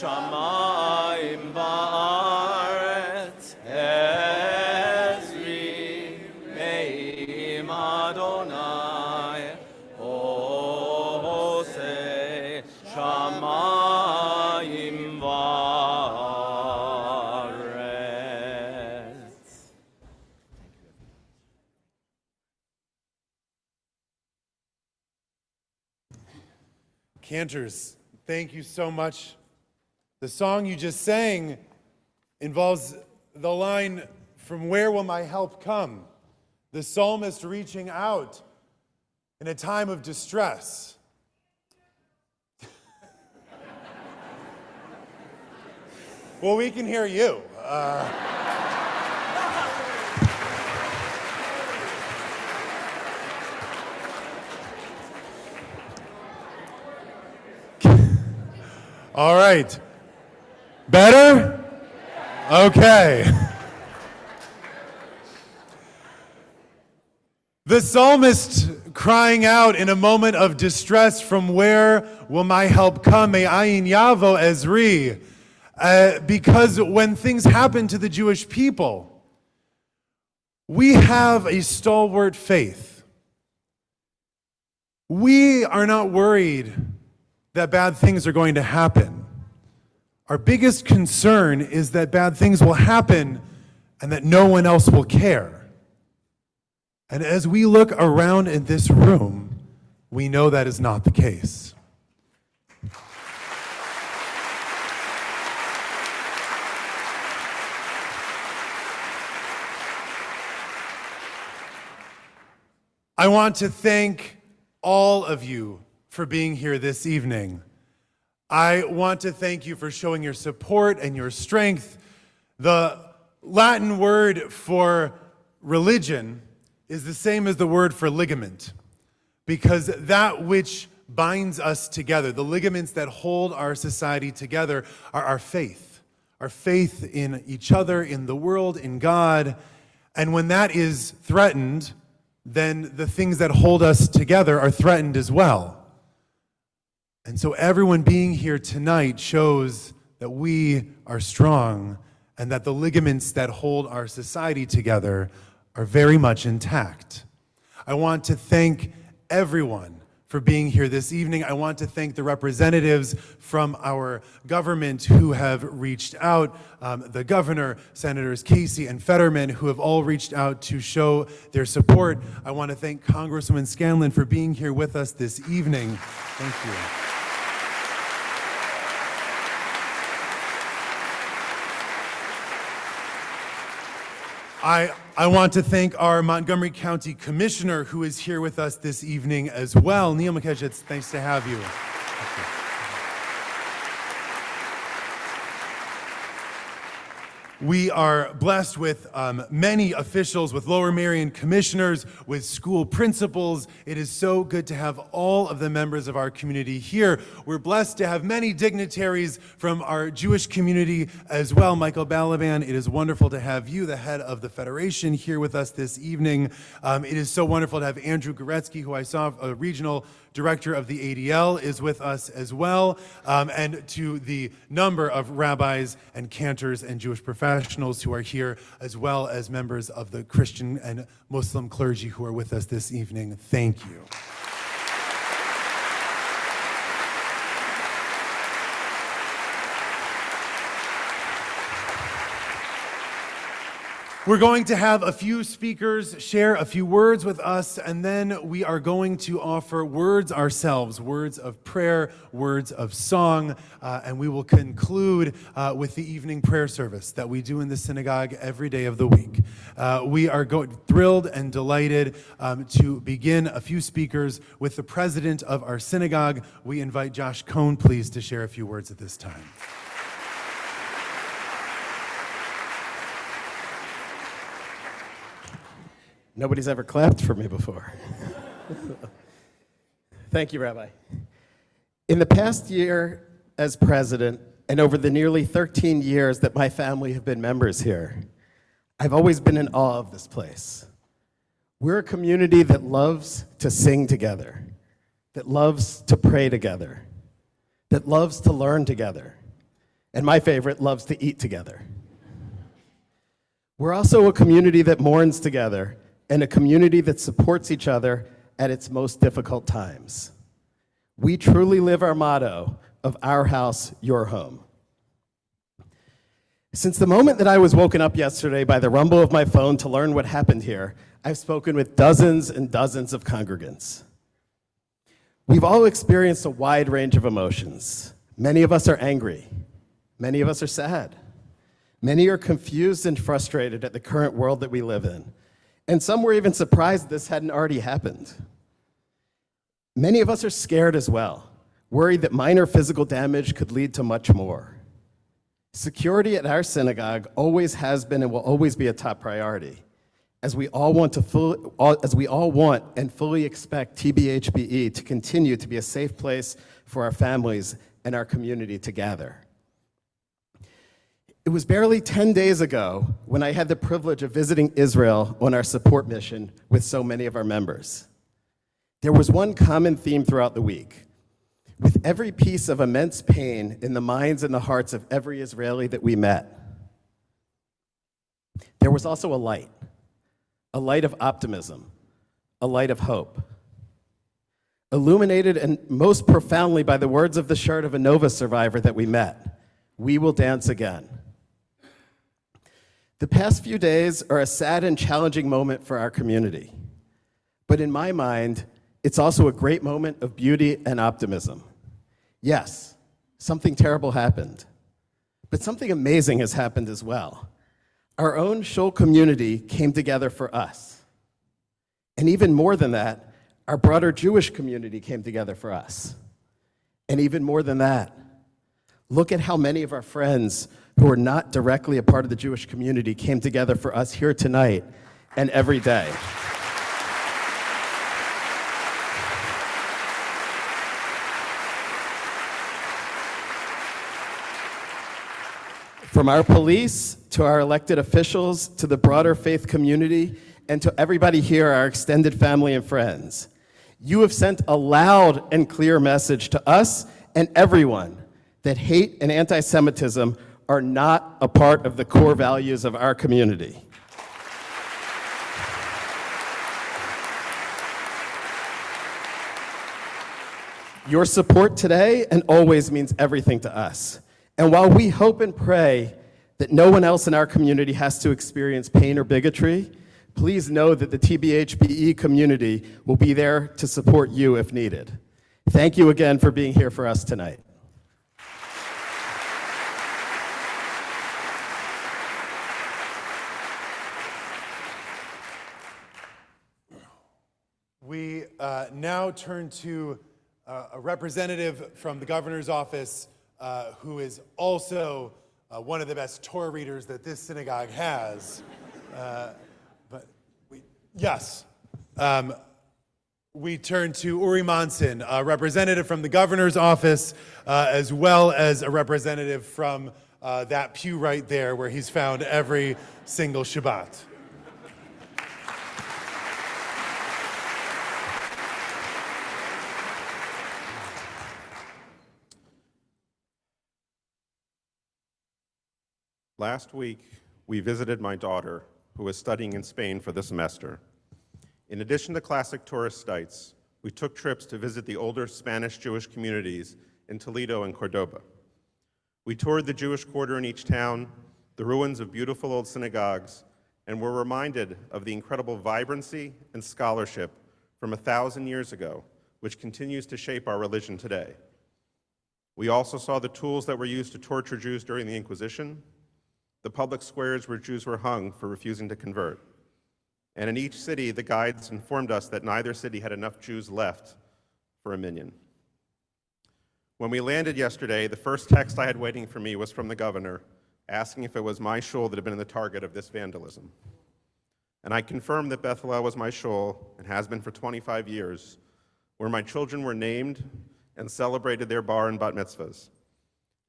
shamayim va'aretz ezri me'im Adonai oseh shamayim va'aretz. Cantors, thank you so much. The song you just sang involves the line, "From where will my help come?" The psalmist reaching out in a time of distress. Well, we can hear you. All right. Better? Okay. The psalmist crying out in a moment of distress, "From where will my help come? Me'ayin yavo ezri." Because when things happen to the Jewish people, we have a stalwart faith. We are not worried that bad things are going to happen. Our biggest concern is that bad things will happen and that no one else will care. And as we look around in this room, we know that is not the case. I want to thank all of you for being here this evening. I want to thank you for showing your support and your strength. The Latin word for religion is the same as the word for ligament, because that which binds us together, the ligaments that hold our society together, are our faith in each other, in the world, in God. And when that is threatened, then the things that hold us together are threatened as well. And so everyone being here tonight shows that we are strong and that the ligaments that hold our society together are very much intact. I want to thank everyone for being here this evening. I want to thank the representatives from our government who have reached out, the governor, Senators Casey and Fetterman, who have all reached out to show their support. I want to thank Congresswoman Scanlon for being here with us this evening. Thank you. I want to thank our Montgomery County Commissioner who is here with us this evening as well. Neil McKedge, it's nice to have you. We are blessed with many officials, with Lower Merion commissioners, with school principals. It is so good to have all of the members of our community here. We're blessed to have many dignitaries from our Jewish community as well. Michael Balaban, it is wonderful to have you, the head of the Federation, here with us this evening. It is so wonderful to have Andrew Goretzky, who I saw, a regional director of the ADL, is with us as well, and to the number of rabbis and cantors and Jewish professionals who are here, as well as members of the Christian and Muslim clergy who are with us this evening. Thank you. We're going to have a few speakers share a few words with us, and then we are going to offer words ourselves, words of prayer, words of song, and we will conclude with the evening prayer service that we do in the synagogue every day of the week. We are thrilled and delighted to begin a few speakers with the president of our synagogue. We invite Josh Cohn, please, to share a few words at this time. Nobody's ever clapped for me before. Thank you, Rabbi. In the past year as president, and over the nearly 13 years that my family have been members here, I've always been in awe of this place. We're a community that loves to sing together, that loves to pray together, that loves to learn together, and my favorite, loves to eat together. We're also a community that mourns together and a community that supports each other at its most difficult times. We truly live our motto of our house, your home. Since the moment that I was woken up yesterday by the rumble of my phone to learn what happened here, I've spoken with dozens and dozens of congregants. We've all experienced a wide range of emotions. Many of us are angry. Many of us are sad. Many are confused and frustrated at the current world that we live in. And some were even surprised this hadn't already happened. Many of us are scared as well, worried that minor physical damage could lead to much more. Security at our synagogue always has been and will always be a top priority, as we all want and fully expect TBHBE to continue to be a safe place for our families and our community to gather. It was barely 10 days ago when I had the privilege of visiting Israel on our support mission with so many of our members. There was one common theme throughout the week. With every piece of immense pain in the minds and the hearts of every Israeli that we met, there was also a light of optimism, a light of hope. Illuminated and most profoundly by the words of the shirt of a Nova survivor that we met, "We will dance again." The past few days are a sad and challenging moment for our community. But in my mind, it's also a great moment of beauty and optimism. Yes, something terrible happened, but something amazing has happened as well. Our own Shul community came together for us. And even more than that, our broader Jewish community came together for us. And even more than that, look at how many of our friends who are not directly a part of the Jewish community came together for us here tonight and every day. From our police to our elected officials to the broader faith community and to everybody here, our extended family and friends, you have sent a loud and clear message to us and everyone that hate and anti-Semitism are not a part of the core values of our community. Your support today and always means everything to us. And while we hope and pray that no one else in our community has to experience pain or bigotry, please know that the TBHBE community will be there to support you if needed. Thank you again for being here for us tonight. We now turn to a representative from the governor's office who is also one of the best Torah readers that this synagogue has. We turn to Uri Monson, a representative from the governor's office, as well as a representative from that pew right there where he's found every single Shabbat. Last week, we visited my daughter, who is studying in Spain for the semester. In addition to classic tourist sites, we took trips to visit the older Spanish Jewish communities in Toledo and Cordoba. We toured the Jewish quarter in each town, the ruins of beautiful old synagogues, and were reminded of the incredible vibrancy and scholarship from 1,000 years ago, which continues to shape our religion today. We also saw the tools that were used to torture Jews during the Inquisition, the public squares where Jews were hung for refusing to convert. And in each city, the guides informed us that neither city had enough Jews left for a minyan. When we landed yesterday, the first text I had waiting for me was from the governor, asking if it was my shul that had been the target of this vandalism. And I confirmed that Beth Hillel was my shul, and has been for 25 years, where my children were named and celebrated their bar and bat mitzvahs.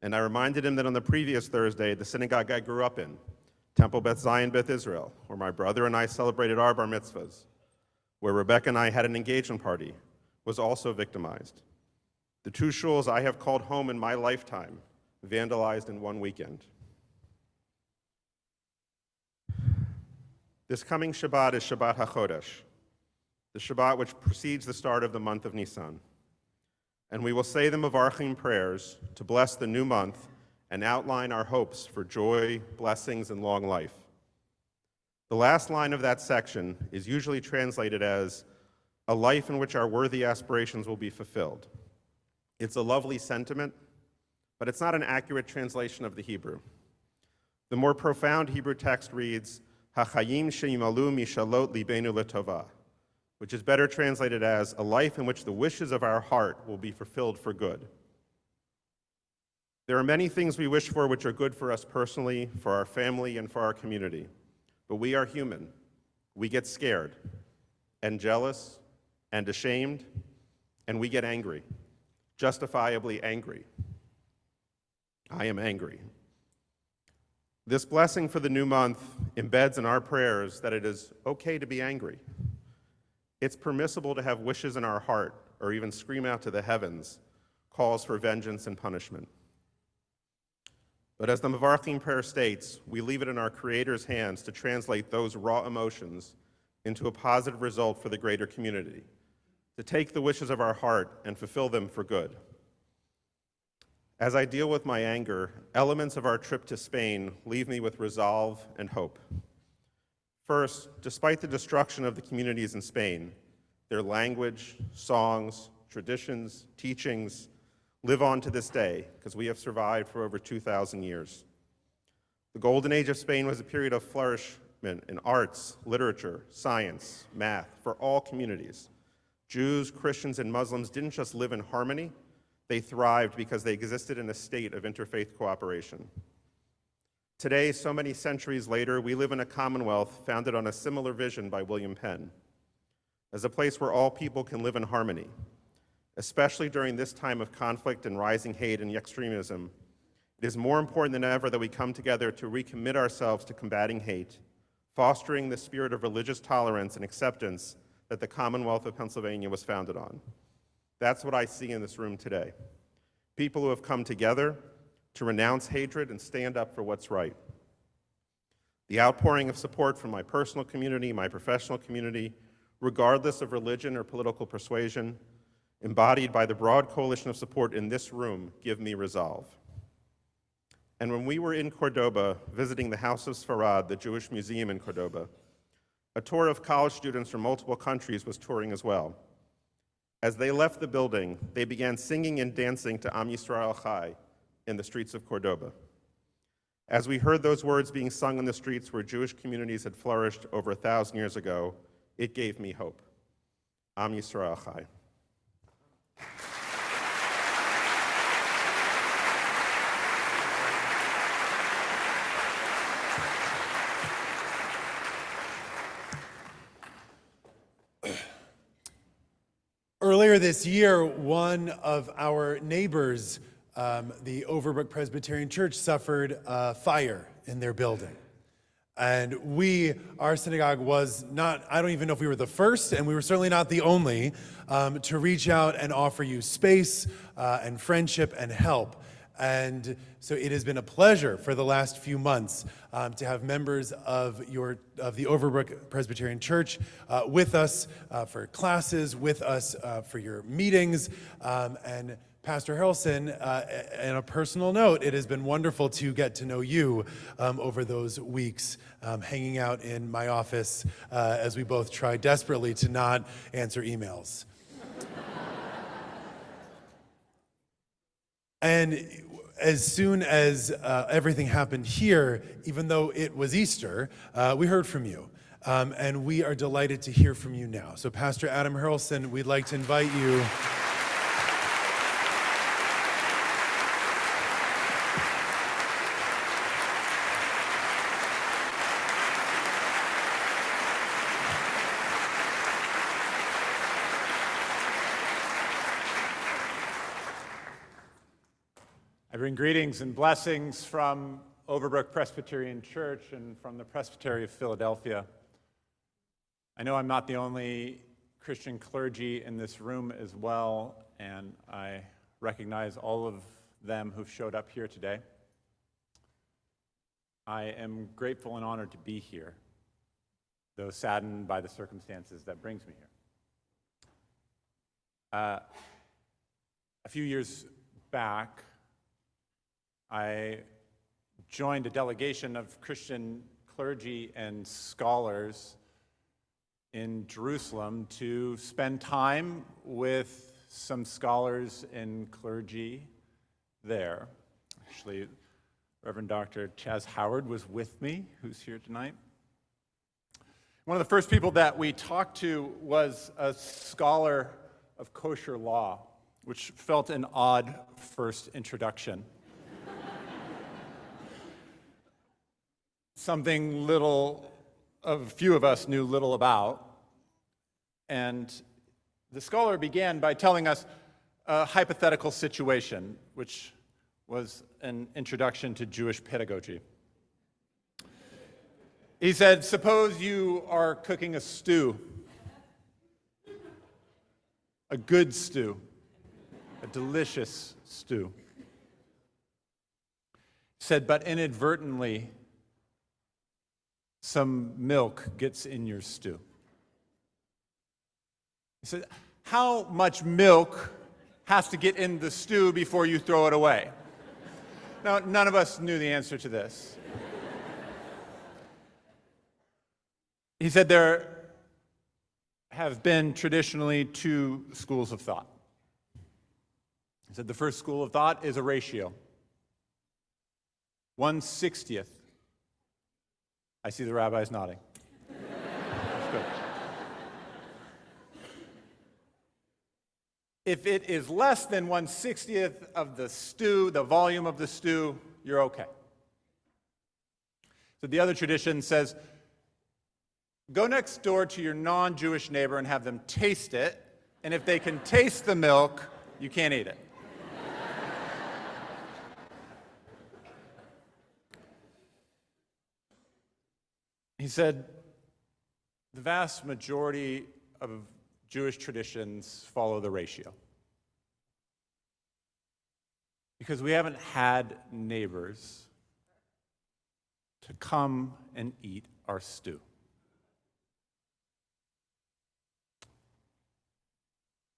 And I reminded him that on the previous Thursday, the synagogue I grew up in, Temple Beth Zion Beth Israel, where my brother and I celebrated our bar mitzvahs, where Rebecca and I had an engagement party, was also victimized. The two shuls I have called home in my lifetime, vandalized in one weekend. This coming Shabbat is Shabbat HaChodesh, the Shabbat which precedes the start of the month of Nisan. And we will say the Mevarchim prayers to bless the new month and outline our hopes for joy, blessings, and long life. The last line of that section is usually translated as, a life in which our worthy aspirations will be fulfilled. It's a lovely sentiment, but it's not an accurate translation of the Hebrew. The more profound Hebrew text reads, HaChayim sheyimalu mishalot libenu letova, which is better translated as, a life in which the wishes of our heart will be fulfilled for good. There are many things we wish for which are good for us personally, for our family, and for our community. But we are human. We get scared and jealous and ashamed, and we get angry, justifiably angry. I am angry. This blessing for the new month embeds in our prayers that it is okay to be angry. It's permissible to have wishes in our heart, or even scream out to the heavens, calls for vengeance and punishment. But as the Mevarchim prayer states, we leave it in our Creator's hands to translate those raw emotions into a positive result for the greater community, to take the wishes of our heart and fulfill them for good. As I deal with my anger, elements of our trip to Spain leave me with resolve and hope. First, despite the destruction of the communities in Spain, their language, songs, traditions, teachings live on to this day because we have survived for over 2,000 years. The golden age of Spain was a period of flourishment in arts, literature, science, math, for all communities. Jews, Christians, and Muslims didn't just live in harmony, they thrived because they existed in a state of interfaith cooperation. Today, so many centuries later, we live in a commonwealth founded on a similar vision by William Penn, as a place where all people can live in harmony. Especially during this time of conflict and rising hate and extremism, it is more important than ever that we come together to recommit ourselves to combating hate, fostering the spirit of religious tolerance and acceptance that the Commonwealth of Pennsylvania was founded on. That's what I see in this room today. People who have come together to renounce hatred and stand up for what's right. The outpouring of support from my personal community, my professional community, regardless of religion or political persuasion, embodied by the broad coalition of support in this room, give me resolve. And when we were in Cordoba, visiting the House of Sfarad, the Jewish museum in Cordoba, a tour of college students from multiple countries was touring as well. As they left the building, they began singing and dancing to Am Yisrael Chai in the streets of Cordoba. As we heard those words being sung in the streets where Jewish communities had flourished over 1,000 years ago, it gave me hope. Am Yisrael Chai. Earlier this year, one of our neighbors, the Overbrook Presbyterian Church, suffered a fire in their building. And our synagogue was not, I don't even know if we were the first, and we were certainly not the only, to reach out and offer you space and friendship and help. And so it has been a pleasure for the last few months to have members of the Overbrook Presbyterian Church with us for classes, with us for your meetings, and Pastor Harrelson, on a personal note, it has been wonderful to get to know you over those weeks, hanging out in my office as we both try desperately to not answer emails. And as soon as everything happened here, even though it was Easter, we heard from you. And we are delighted to hear from you now. So Pastor Adam Harrelson, we'd like to invite you. I bring greetings and blessings from Overbrook Presbyterian Church and from the Presbytery of Philadelphia. I know I'm not the only Christian clergy in this room as well, and I recognize all of them who've showed up here today. I am grateful and honored to be here, though saddened by the circumstances that brings me here. A few years back, I joined a delegation of Christian clergy and scholars in Jerusalem to spend time with some scholars and clergy there. Actually, Reverend Dr. Chaz Howard was with me, who's here tonight. One of the first people that we talked to was a scholar of kosher law, which felt an odd first introduction. Something a few of us knew little about. And the scholar began by telling us a hypothetical situation, which was an introduction to Jewish pedagogy. He said, suppose you are cooking a stew, a good stew, a delicious stew. He said, but inadvertently, some milk gets in your stew. He said, how much milk has to get in the stew before you throw it away? Now, none of us knew the answer to this. He said there have been traditionally two schools of thought. He said the first school of thought is a ratio. 1/60. I see the rabbis nodding. That's good. If it is less than 1/60 of the stew, the volume of the stew, you're okay. So the other tradition says, go next door to your non-Jewish neighbor and have them taste it, and if they can taste the milk, you can't eat it. He said, the vast majority of Jewish traditions follow the ratio. Because we haven't had neighbors to come and eat our stew.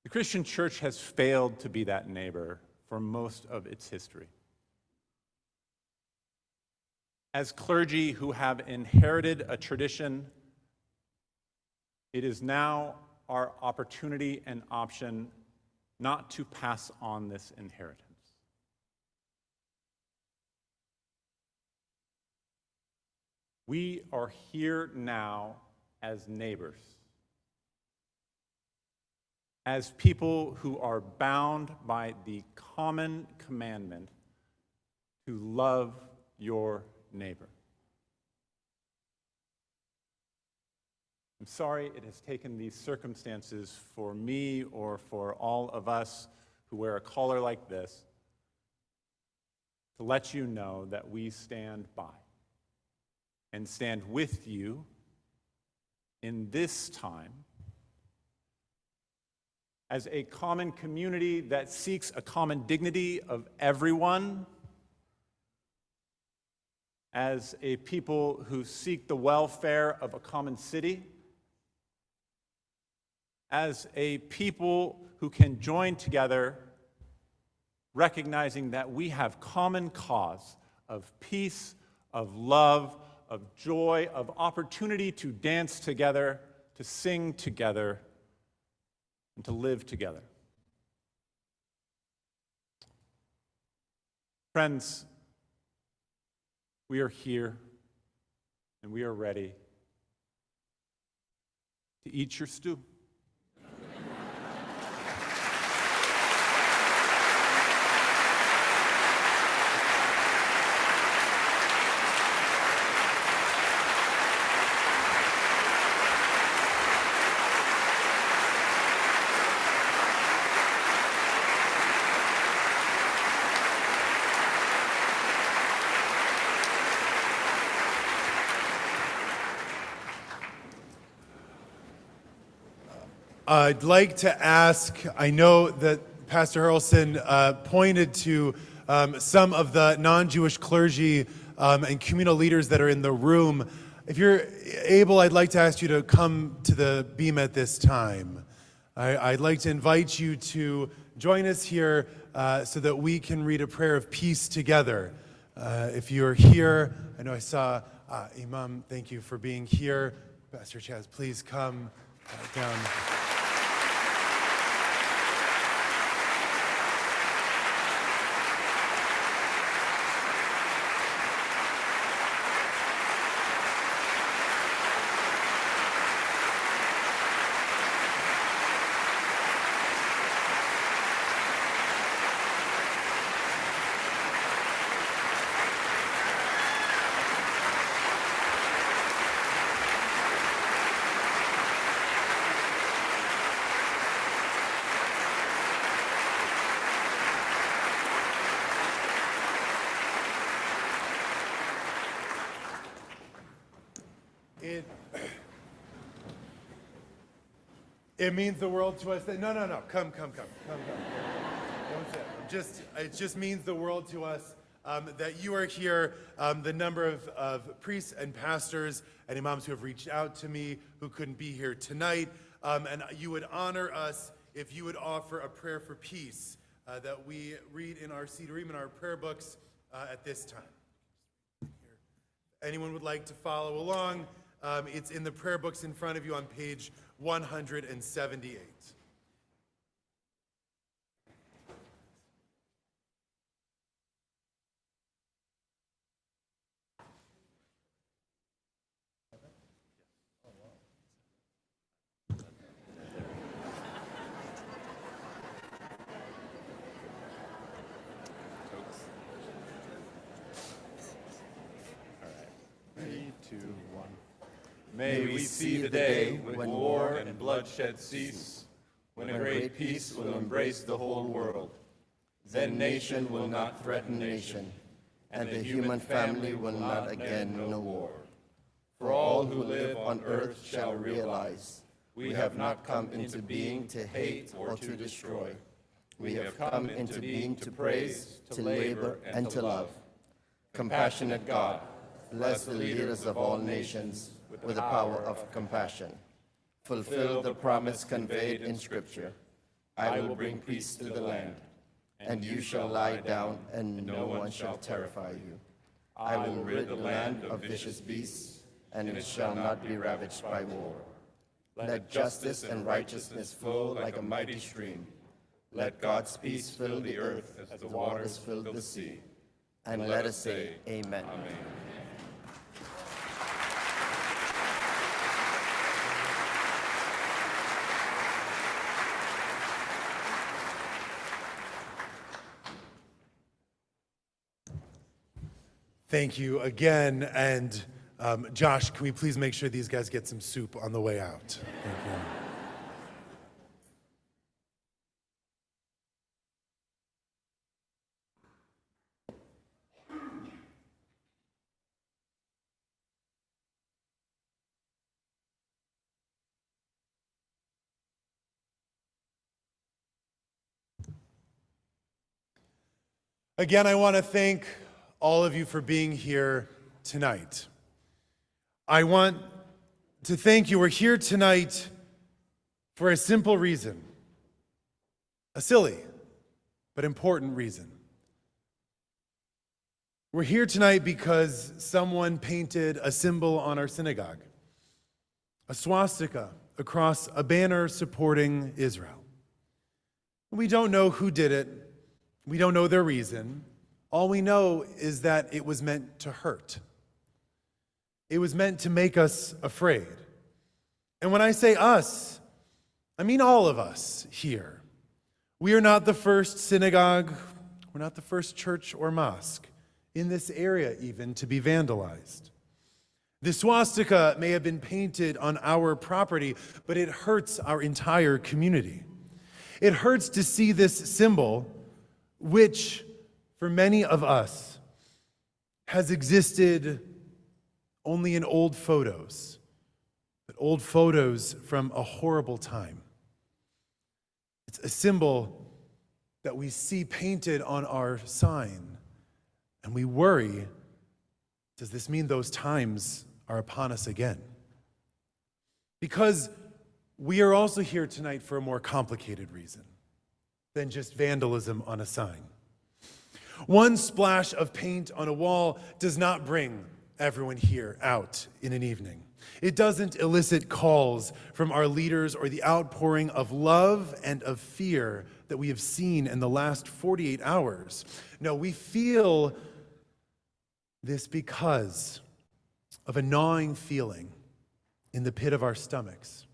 The Christian church has failed to be that neighbor for most of its history. As clergy who have inherited a tradition, it is now our opportunity and option not to pass on this inheritance. We are here now as neighbors, as people who are bound by the common commandment to love your neighbor. I'm sorry it has taken these circumstances for me or for all of us who wear a collar like this to let you know that we stand by and stand with you in this time as a common community that seeks a common dignity of everyone, as a people who seek the welfare of a common city, as a people who can join together, recognizing that we have common cause of peace, of love, of joy, of opportunity to dance together, to sing together, and to live together. Friends, we are here and we are ready to eat your stew. I'd like to ask, I know that Pastor Harrelson pointed to some of the non-Jewish clergy and communal leaders that are in the room. If you're able, I'd like to ask you to come to the beam at this time. I'd like to invite you to join us here so that we can read a prayer of peace together. If you're here, I know I saw Imam, thank you for being here. Pastor Chaz, please come down. It means the world to us that, no, come. Don't say it. It just means the world to us that you are here. The number of priests and pastors and imams who have reached out to me who couldn't be here tonight. And you would honor us if you would offer a prayer for peace that we read in our Sidurim, in our prayer books at this time. Anyone would like to follow along? It's in the prayer books in front of you on page 178. May we see the day when war and bloodshed cease, when a great peace will embrace the whole world. Then nation will not threaten nation, and the human family will not again know war. For all who live on earth shall realize we have not come into being to hate or to destroy. We have come into being to praise, to labor, and to love. Compassionate God, bless the leaders of all nations with the power of compassion. Fulfill the promise conveyed in Scripture. I will bring peace to the land, and you shall lie down, and no one shall terrify you. I will rid the land of vicious beasts, and it shall not be ravaged by war. Let justice and righteousness flow like a mighty stream. Let God's peace fill the earth as the waters fill the sea. And let us say, Amen. Amen. Thank you again, and Josh, can we please make sure these guys get some soup on the way out? Thank you. Again, I want to thank all of you for being here tonight. I want to thank you. We're here tonight for a simple reason, a silly but important reason. We're here tonight because someone painted a symbol on our synagogue, a swastika across a banner supporting Israel. We don't know who did it. We don't know their reason. All we know is that it was meant to hurt. It was meant to make us afraid. And when I say us, I mean all of us here. We are not the first synagogue, we're not the first church or mosque in this area even to be vandalized. The swastika may have been painted on our property, but it hurts our entire community. It hurts to see this symbol, which for many of us has existed only in old photos, but old photos from a horrible time. It's a symbol that we see painted on our sign, and we worry, does this mean those times are upon us again? Because we are also here tonight for a more complicated reason than just vandalism on a sign. One splash of paint on a wall does not bring everyone here out in an evening. It doesn't elicit calls from our leaders or the outpouring of love and of fear that we have seen in the last 48 hours. No, we feel this because of a gnawing feeling in the pit of our stomachs.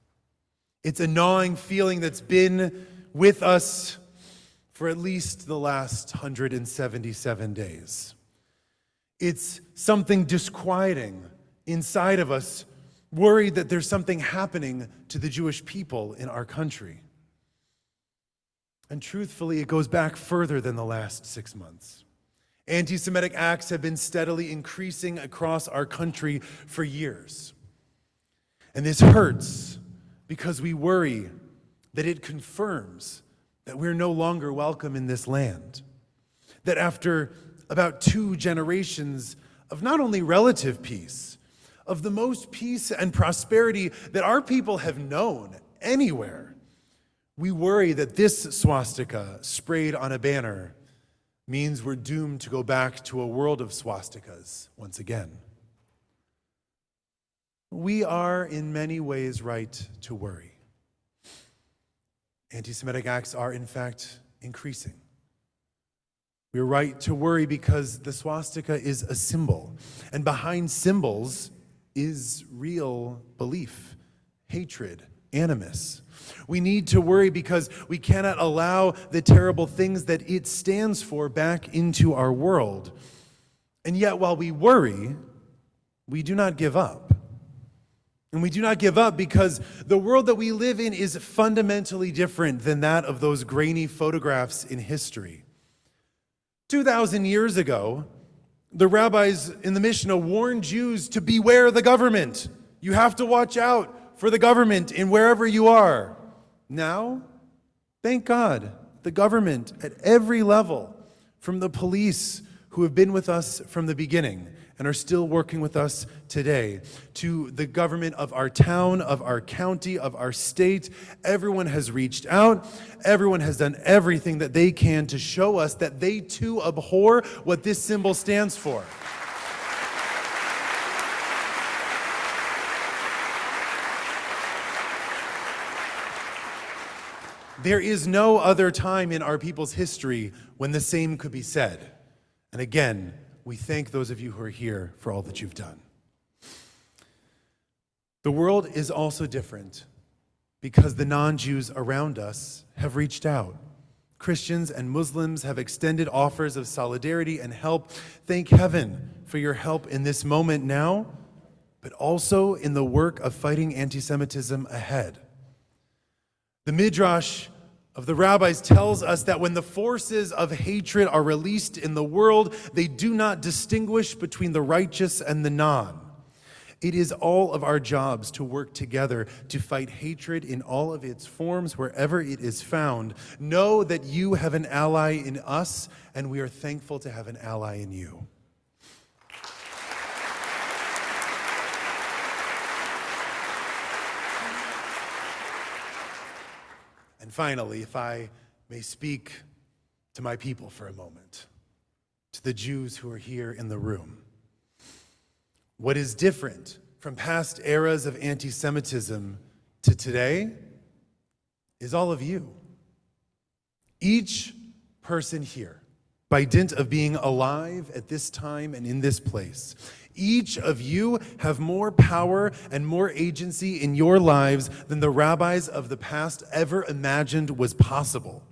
It's a gnawing feeling that's been with us for at least the last 177 days. It's something disquieting inside of us, worried that there's something happening to the Jewish people in our country. And truthfully, it goes back further than the last 6 months. Anti-Semitic acts have been steadily increasing across our country for years. And this hurts because we worry that it confirms that we're no longer welcome in this land. That after about 2 generations of not only relative peace, of the most peace and prosperity that our people have known anywhere, we worry that this swastika sprayed on a banner means we're doomed to go back to a world of swastikas once again. We are in many ways right to worry. Anti-Semitic acts are, in fact, increasing. We're right to worry because the swastika is a symbol, and behind symbols is real belief, hatred, animus. We need to worry because we cannot allow the terrible things that it stands for back into our world. And yet, while we worry, we do not give up. And we do not give up because the world that we live in is fundamentally different than that of those grainy photographs in history. 2,000 years ago, the rabbis in the Mishnah warned Jews to beware the government. You have to watch out for the government in wherever you are. Now, thank God, the government at every level, from the police who have been with us from the beginning and are still working with us today, to the government of our town, of our county, of our state. Everyone has reached out. Everyone has done everything that they can to show us that they too abhor what this symbol stands for. There is no other time in our people's history when the same could be said. And again, we thank those of you who are here for all that you've done. The world is also different because the non-Jews around us have reached out. Christians and Muslims have extended offers of solidarity and help. Thank heaven for your help in this moment now, but also in the work of fighting anti-Semitism ahead. The Midrash of the rabbis tells us that when the forces of hatred are released in the world, they do not distinguish between the righteous and the non. It is all of our jobs to work together to fight hatred in all of its forms wherever it is found. Know that you have an ally in us, and we are thankful to have an ally in you. And finally, if I may speak to my people for a moment, to the Jews who are here in the room. What is different from past eras of anti-Semitism to today is all of you. Each person here, by dint of being alive at this time and in this place, each of you have more power and more agency in your lives than the rabbis of the past ever imagined was possible.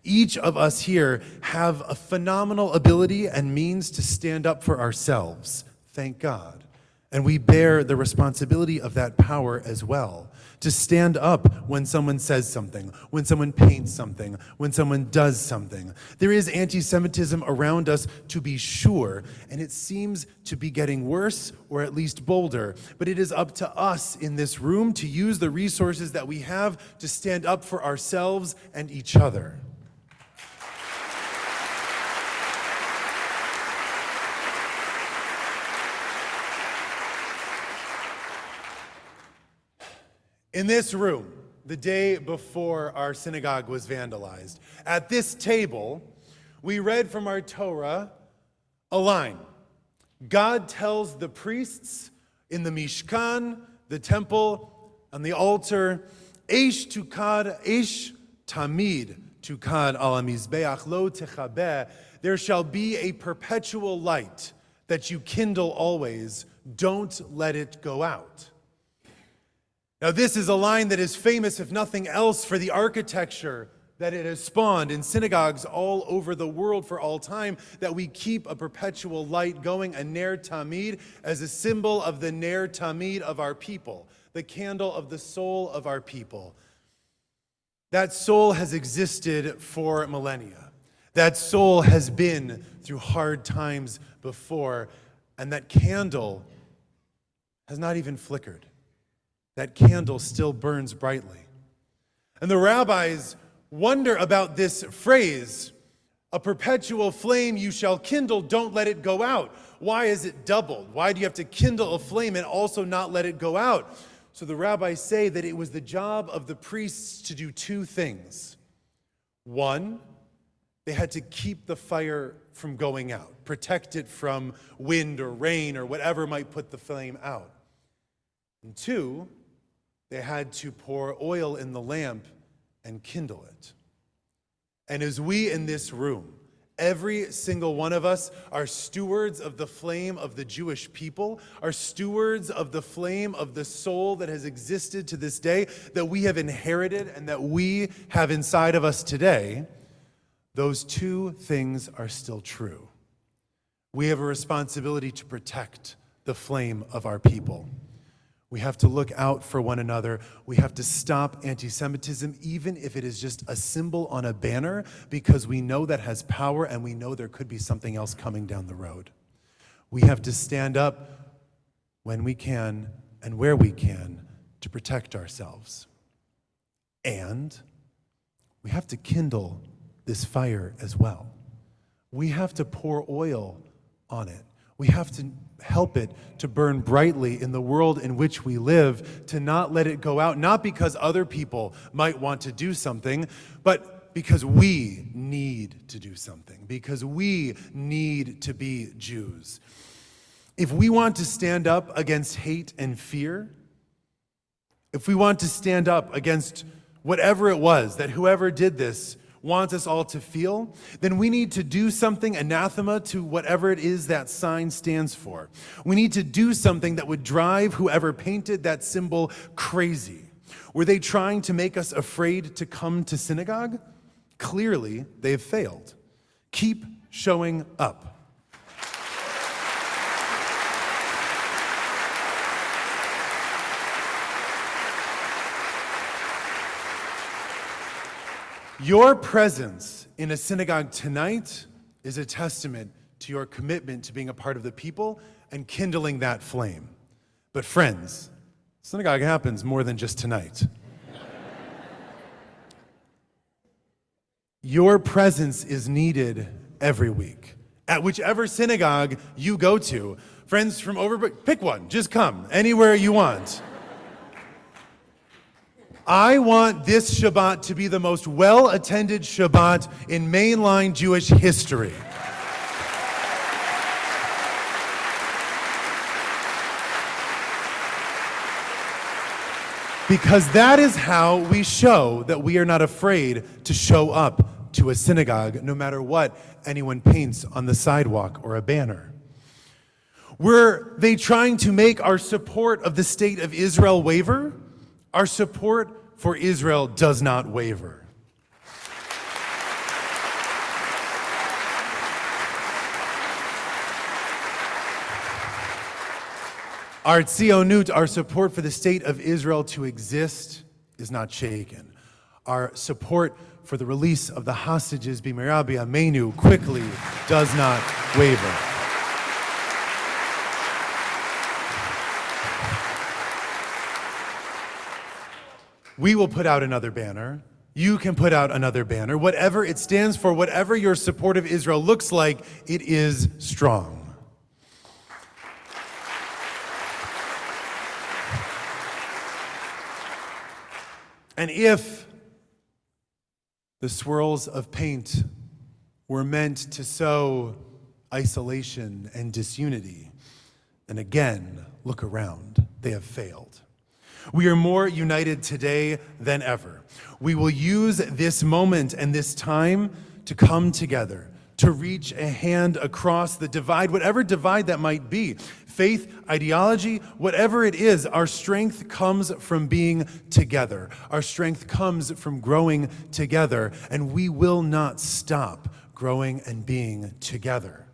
Each of us here have a phenomenal ability and means to stand up for ourselves, thank God. And we bear the responsibility of that power as well, to stand up when someone says something, when someone paints something, when someone does something. There is anti-Semitism around us, to be sure, and it seems to be getting worse or at least bolder. But it is up to us in this room to use the resources that we have to stand up for ourselves and each other. In this room, the day before our synagogue was vandalized, at this table, we read from our Torah a line. God tells the priests in the Mishkan, the temple, on the altar, Eish tukad, Eish tamid tukad al hamizbeach lo techabeh. There shall be a perpetual light that you kindle always. Don't let it go out. Now, this is a line that is famous, if nothing else, for the architecture that it has spawned in synagogues all over the world for all time, that we keep a perpetual light going, a ner tamid, as a symbol of the ner tamid of our people, the candle of the soul of our people. That soul has existed for millennia. That soul has been through hard times before, and that candle has not even flickered. That candle still burns brightly. And the rabbis wonder about this phrase, a perpetual flame you shall kindle, don't let it go out. Why is it doubled? Why do you have to kindle a flame and also not let it go out? So the rabbis say that it was the job of the priests to do two things. One, they had to keep the fire from going out, protect it from wind or rain or whatever might put the flame out. And two, they had to pour oil in the lamp and kindle it. And as we in this room, every single one of us are stewards of the flame of the Jewish people, are stewards of the flame of the soul that has existed to this day, that we have inherited and that we have inside of us today, those two things are still true. We have a responsibility to protect the flame of our people. We have to look out for one another. We have to stop anti-Semitism, even if it is just a symbol on a banner, because we know that has power and we know there could be something else coming down the road. We have to stand up when we can and where we can to protect ourselves. And we have to kindle this fire as well. We have to pour oil on it. We have to help it to burn brightly in the world in which we live, to not let it go out, not because other people might want to do something, but because we need to do something, because we need to be Jews. If we want to stand up against hate and fear, if we want to stand up against whatever it was that whoever did this wants us all to feel, then we need to do something anathema to whatever it is that sign stands for. We need to do something that would drive whoever painted that symbol crazy. Were they trying to make us afraid to come to synagogue? Clearly, they've failed. Keep showing up. Your presence in a synagogue tonight is a testament to your commitment to being a part of the people and kindling that flame. But friends, synagogue happens more than just tonight. Your presence is needed every week. At whichever synagogue you go to, friends from pick one, just come, anywhere you want. I want this Shabbat to be the most well-attended Shabbat in mainline Jewish history. Because that is how we show that we are not afraid to show up to a synagogue, no matter what anyone paints on the sidewalk or a banner. Were they trying to make our support of the state of Israel waver? Our support for Israel does not waver. Our tzionut, our support for the state of Israel to exist, is not shaken. Our support for the release of the hostages, b'mehera b'yameinu, quickly does not waver. We will put out another banner. You can put out another banner. Whatever it stands for, whatever your support of Israel looks like, it is strong. And if the swirls of paint were meant to sow isolation and disunity, and again, look around, they have failed. We are more united today than ever. We will use this moment and this time to come together, to reach a hand across the divide, whatever divide that might be. Faith, ideology, whatever it is, our strength comes from being together. Our strength comes from growing together, and we will not stop growing and being together.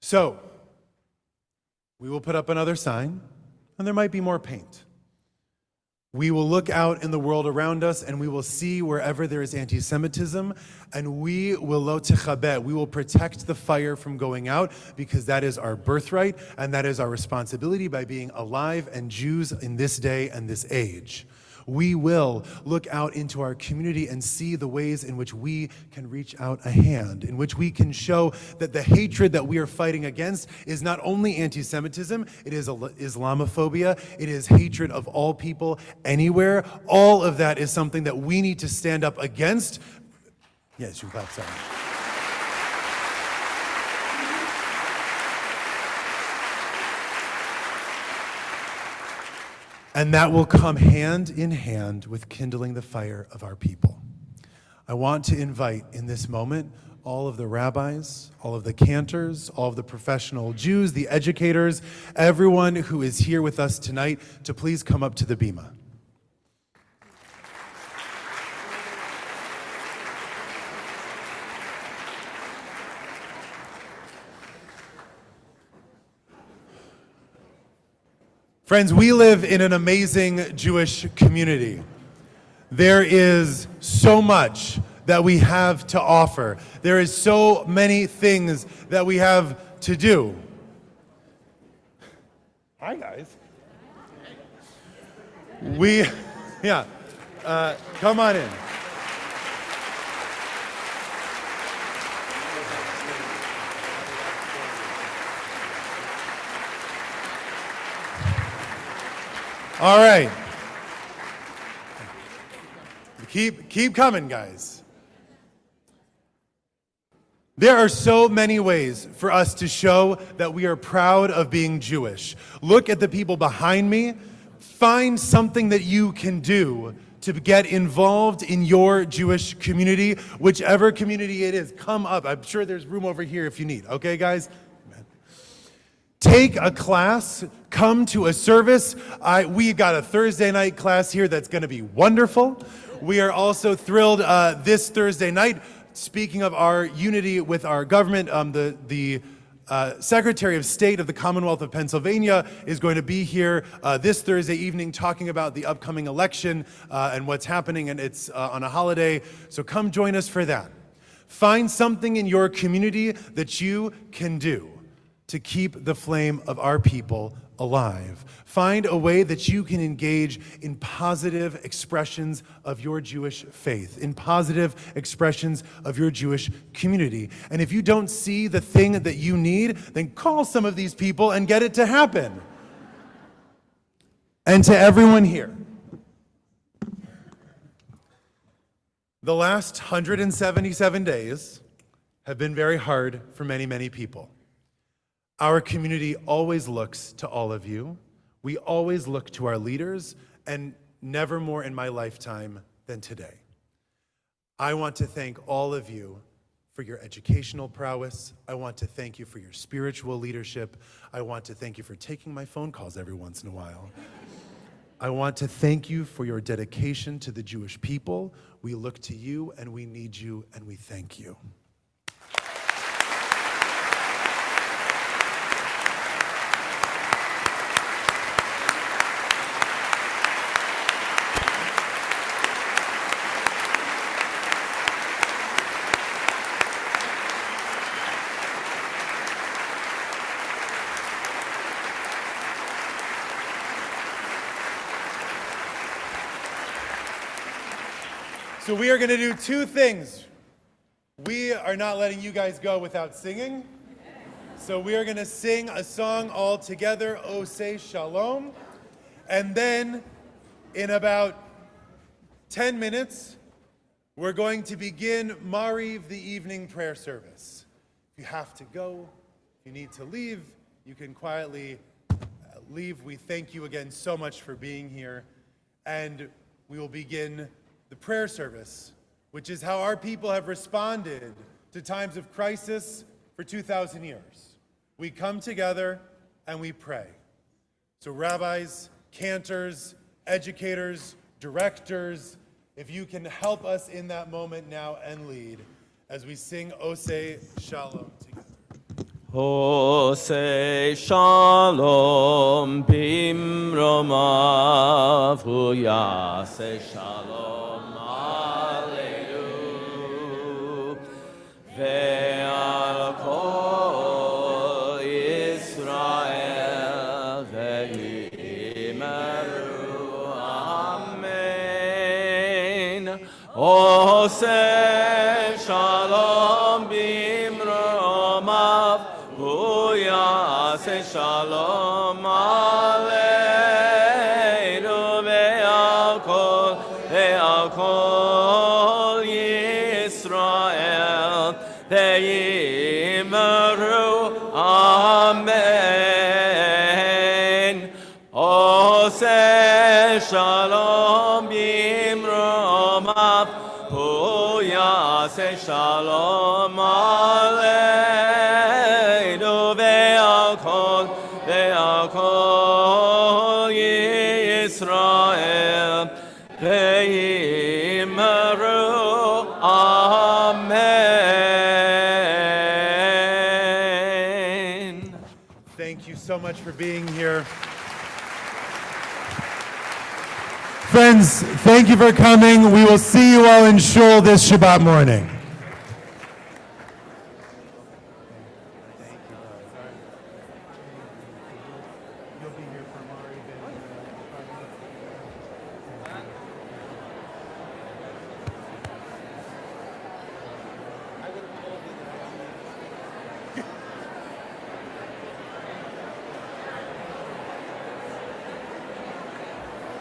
So, we will put up another sign, and there might be more paint. We will look out in the world around us, and we will see wherever there is anti-Semitism, and we will lo techabeh, we will protect the fire from going out, because that is our birthright, and that is our responsibility by being alive and Jews in this day and this age. We will look out into our community and see the ways in which we can reach out a hand, in which we can show that the hatred that we are fighting against is not only anti-Semitism, it is Islamophobia, it is hatred of all people anywhere. All of that is something that we need to stand up against. Yes, you clap, sorry. And that will come hand in hand with kindling the fire of our people. I want to invite in this moment all of the rabbis, all of the cantors, all of the professional Jews, the educators, everyone who is here with us tonight to please come up to the bima. Friends, we live in an amazing Jewish community. There is so much that we have to offer. There is so many things that we have to do. Hi, guys. Come on in. All right. Keep coming, guys. There are so many ways for us to show that we are proud of being Jewish. Look at the people behind me. Find something that you can do to get involved in your Jewish community, whichever community it is. Come up. I'm sure there's room over here if you need. Okay, guys? Take a class, come to a service. We got a Thursday night class here that's going to be wonderful. We are also thrilled this Thursday night, speaking of our unity with our government, the Secretary of State of the Commonwealth of Pennsylvania is going to be here this Thursday evening talking about the upcoming election and what's happening, and it's on a holiday, so come join us for that. Find something in your community that you can do to keep the flame of our people alive. Find a way that you can engage in positive expressions of your Jewish faith, in positive expressions of your Jewish community. And if you don't see the thing that you need, then call some of these people and get it to happen. And to everyone here, the last 177 days have been very hard for many, many people. Our community always looks to all of you. We always look to our leaders, and never more in my lifetime than today. I want to thank all of you for your educational prowess. I want to thank you for your spiritual leadership. I want to thank you for taking my phone calls every once in a while. I want to thank you for your dedication to the Jewish people. We look to you, and we need you, and we thank you. So we are going to do two things. We are not letting you guys go without singing. So we are going to sing a song all together, O Say Shalom. And then in about 10 minutes, we're going to begin Mariv, the evening prayer service. If you have to go, if you need to leave, you can quietly leave. We thank you again so much for being here. And we will begin the prayer service, which is how our people have responded to times of crisis for 2,000 years. We come together and we pray. So rabbis, cantors, educators, directors, if you can help us in that moment now and lead as we sing Oseh Shalom together. Oseh Shalom bimromav hu yaseh shalom aleinu ve'al kol Yisrael ve'imeru amen. Oseh Shalom bimromav hu yaseh shalom aleinu ve'al kol Yisrael ve'imeru amen. Oseh shalom bimromav hu yaseh shalom aleinu ve'al kol Yisrael ve'imeru amen. Thank you so much for being here. Friends, thank you for coming. We will see you all in Shul this Shabbat morning. You'll be here for Mari.